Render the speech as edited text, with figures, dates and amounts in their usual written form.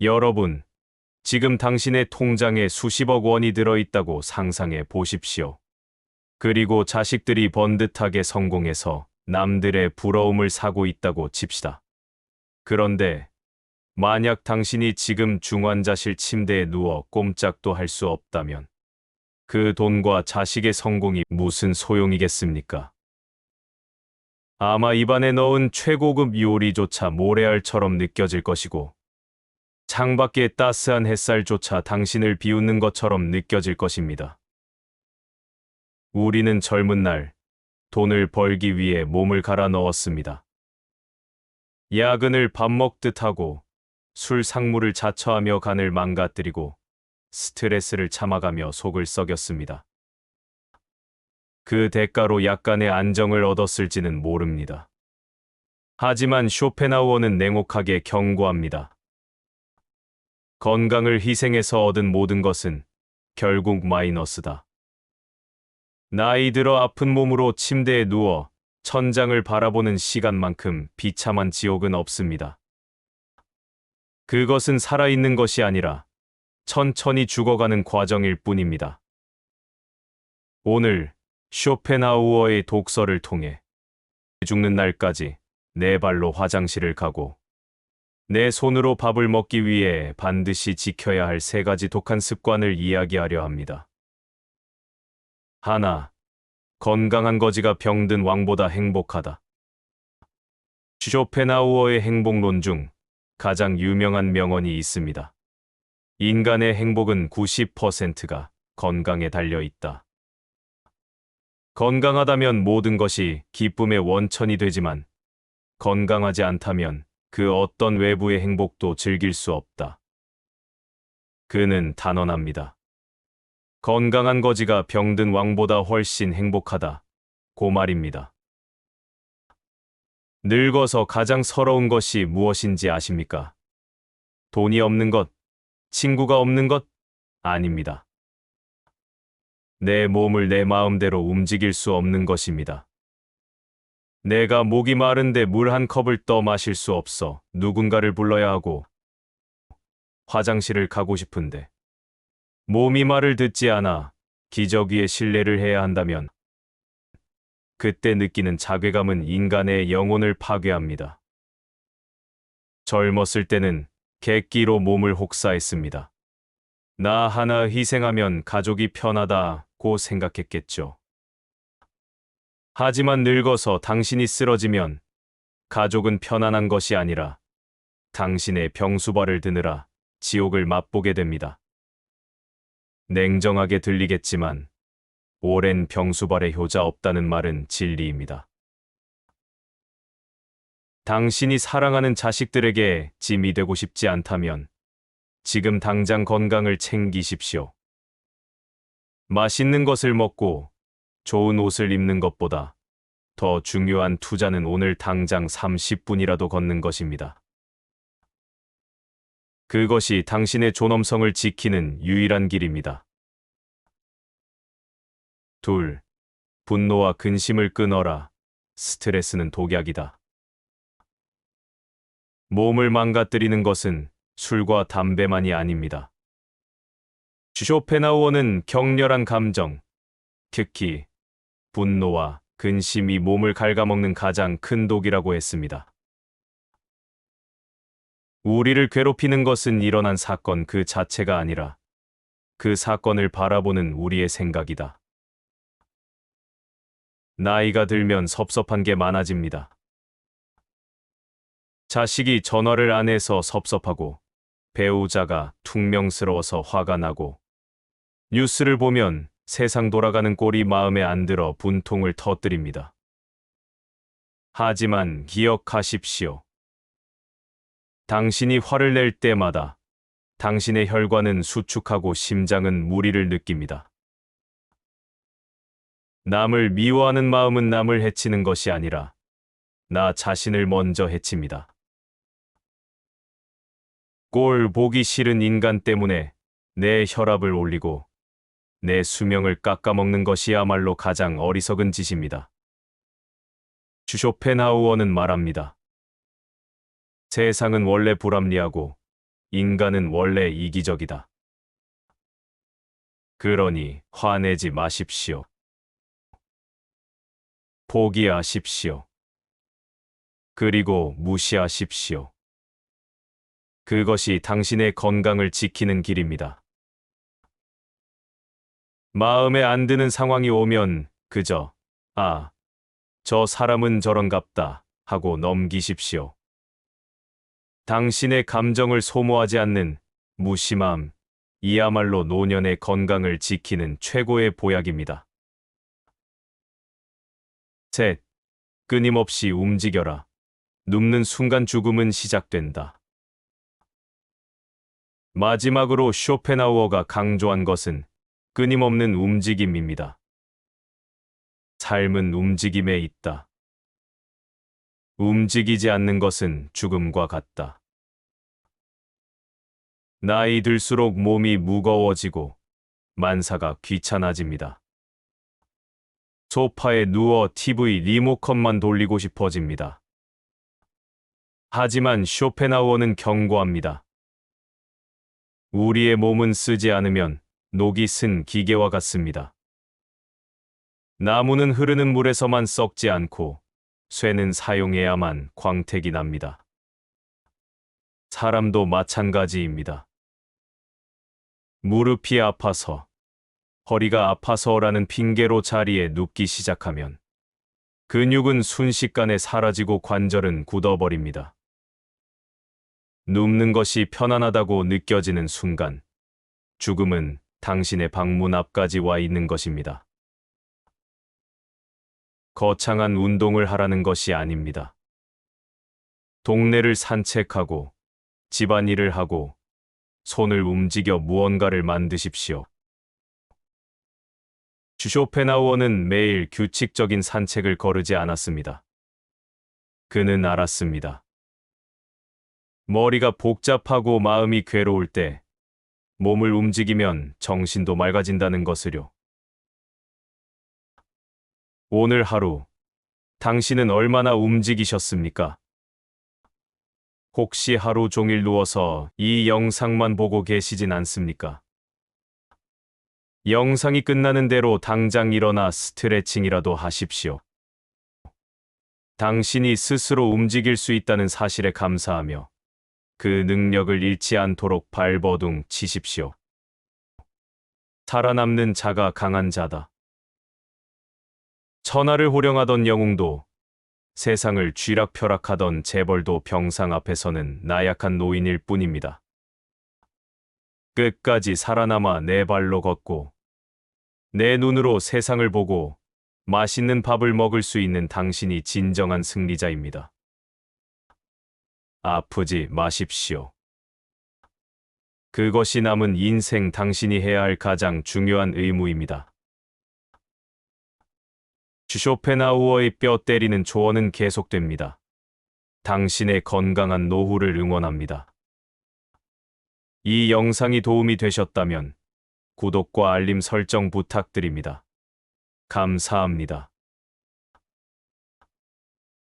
여러분, 지금 당신의 통장에 수십억 원이 들어있다고 상상해 보십시오. 그리고 자식들이 번듯하게 성공해서 남들의 부러움을 사고 있다고 칩시다. 그런데 만약 당신이 지금 중환자실 침대에 누워 꼼짝도 할 수 없다면 그 돈과 자식의 성공이 무슨 소용이겠습니까? 아마 입안에 넣은 최고급 요리조차 모래알처럼 느껴질 것이고 창밖의 따스한 햇살조차 당신을 비웃는 것처럼 느껴질 것입니다. 우리는 젊은 날 돈을 벌기 위해 몸을 갈아 넣었습니다. 야근을 밥 먹듯 하고 술 상무를 자처하며 간을 망가뜨리고 스트레스를 참아가며 속을 썩였습니다. 그 대가로 약간의 안정을 얻었을지는 모릅니다. 하지만 쇼펜하우어는 냉혹하게 경고합니다. 건강을 희생해서 얻은 모든 것은 결국 마이너스다. 나이 들어 아픈 몸으로 침대에 누워 천장을 바라보는 시간만큼 비참한 지옥은 없습니다. 그것은 살아있는 것이 아니라 천천히 죽어가는 과정일 뿐입니다. 오늘 쇼펜하우어의 독서를 통해 죽는 날까지 내 발로 화장실을 가고 내 손으로 밥을 먹기 위해 반드시 지켜야 할 3가지 독한 습관을 이야기하려 합니다. 하나, 건강한 거지가 병든 왕보다 행복하다. 쇼펜하우어의 행복론 중 가장 유명한 명언이 있습니다. 인간의 행복은 90%가 건강에 달려 있다. 건강하다면 모든 것이 기쁨의 원천이 되지만 건강하지 않다면 그 어떤 외부의 행복도 즐길 수 없다. 그는 단언합니다. 건강한 거지가 병든 왕보다 훨씬 행복하다. 고 말입니다. 늙어서 가장 서러운 것이 무엇인지 아십니까? 돈이 없는 것, 친구가 없는 것? 아닙니다. 내 몸을 내 마음대로 움직일 수 없는 것입니다. 내가 목이 마른데 물 한 컵을 떠 마실 수 없어 누군가를 불러야 하고 화장실을 가고 싶은데 몸이 말을 듣지 않아 기저귀에 실례를 해야 한다면 그때 느끼는 자괴감은 인간의 영혼을 파괴합니다. 젊었을 때는 객기로 몸을 혹사했습니다. 나 하나 희생하면 가족이 편하다고 생각했겠죠. 하지만 늙어서 당신이 쓰러지면 가족은 편안한 것이 아니라 당신의 병수발을 드느라 지옥을 맛보게 됩니다. 냉정하게 들리겠지만 오랜 병수발에 효자 없다는 말은 진리입니다. 당신이 사랑하는 자식들에게 짐이 되고 싶지 않다면 지금 당장 건강을 챙기십시오. 맛있는 것을 먹고 좋은 옷을 입는 것보다 더 중요한 투자는 오늘 당장 30분이라도 걷는 것입니다. 그것이 당신의 존엄성을 지키는 유일한 길입니다. 둘, 분노와 근심을 끊어라. 스트레스는 독약이다. 몸을 망가뜨리는 것은 술과 담배만이 아닙니다. 쇼펜하우어는 격렬한 감정, 특히 분노와 근심이 몸을 갉아먹는 가장 큰 독이라고 했습니다. 우리를 괴롭히는 것은 일어난 사건 그 자체가 아니라 그 사건을 바라보는 우리의 생각이다. 나이가 들면 섭섭한 게 많아집니다. 자식이 전화를 안 해서 섭섭하고 배우자가 퉁명스러워서 화가 나고 뉴스를 보면 세상 돌아가는 꼴이 마음에 안 들어 분통을 터뜨립니다. 하지만 기억하십시오. 당신이 화를 낼 때마다 당신의 혈관은 수축하고 심장은 무리를 느낍니다. 남을 미워하는 마음은 남을 해치는 것이 아니라 나 자신을 먼저 해칩니다. 꼴 보기 싫은 인간 때문에 내 혈압을 올리고 내 수명을 깎아먹는 것이야말로 가장 어리석은 짓입니다. 쇼펜하우어는 말합니다. 세상은 원래 불합리하고 인간은 원래 이기적이다. 그러니 화내지 마십시오. 포기하십시오. 그리고 무시하십시오. 그것이 당신의 건강을 지키는 길입니다. 마음에 안 드는 상황이 오면 그저 저 사람은 저런갑다 하고 넘기십시오. 당신의 감정을 소모하지 않는 무심함, 이야말로 노년의 건강을 지키는 최고의 보약입니다. 셋, 끊임없이 움직여라. 눕는 순간 죽음은 시작된다. 마지막으로 쇼펜하우어가 강조한 것은 끊임없는 움직임입니다. 삶은 움직임에 있다. 움직이지 않는 것은 죽음과 같다. 나이 들수록 몸이 무거워지고 만사가 귀찮아집니다. 소파에 누워 TV 리모컨만 돌리고 싶어집니다. 하지만 쇼펜하우어는 경고합니다. 우리의 몸은 쓰지 않으면 녹이 쓴 기계와 같습니다. 나무는 흐르는 물에서만 썩지 않고 쇠는 사용해야만 광택이 납니다. 사람도 마찬가지입니다. 무릎이 아파서, 허리가 아파서라는 핑계로 자리에 눕기 시작하면 근육은 순식간에 사라지고 관절은 굳어버립니다. 눕는 것이 편안하다고 느껴지는 순간, 죽음은 당신의 방문 앞까지 와 있는 것입니다. 거창한 운동을 하라는 것이 아닙니다. 동네를 산책하고, 집안일을 하고, 손을 움직여 무언가를 만드십시오. 쇼펜하우어는 매일 규칙적인 산책을 거르지 않았습니다. 그는 알았습니다. 머리가 복잡하고 마음이 괴로울 때 몸을 움직이면 정신도 맑아진다는 것을요. 오늘 하루 당신은 얼마나 움직이셨습니까? 혹시 하루 종일 누워서 이 영상만 보고 계시진 않습니까? 영상이 끝나는 대로 당장 일어나 스트레칭이라도 하십시오. 당신이 스스로 움직일 수 있다는 사실에 감사하며 그 능력을 잃지 않도록 발버둥 치십시오. 살아남는 자가 강한 자다. 천하를 호령하던 영웅도, 세상을 쥐락펴락하던 재벌도 병상 앞에서는 나약한 노인일 뿐입니다. 끝까지 살아남아 내 발로 걷고 내 눈으로 세상을 보고 맛있는 밥을 먹을 수 있는 당신이 진정한 승리자입니다. 아프지 마십시오. 그것이 남은 인생 당신이 해야 할 가장 중요한 의무입니다. 쇼펜하우어의 뼈 때리는 조언은 계속됩니다. 당신의 건강한 노후를 응원합니다. 이 영상이 도움이 되셨다면 구독과 알림 설정 부탁드립니다. 감사합니다.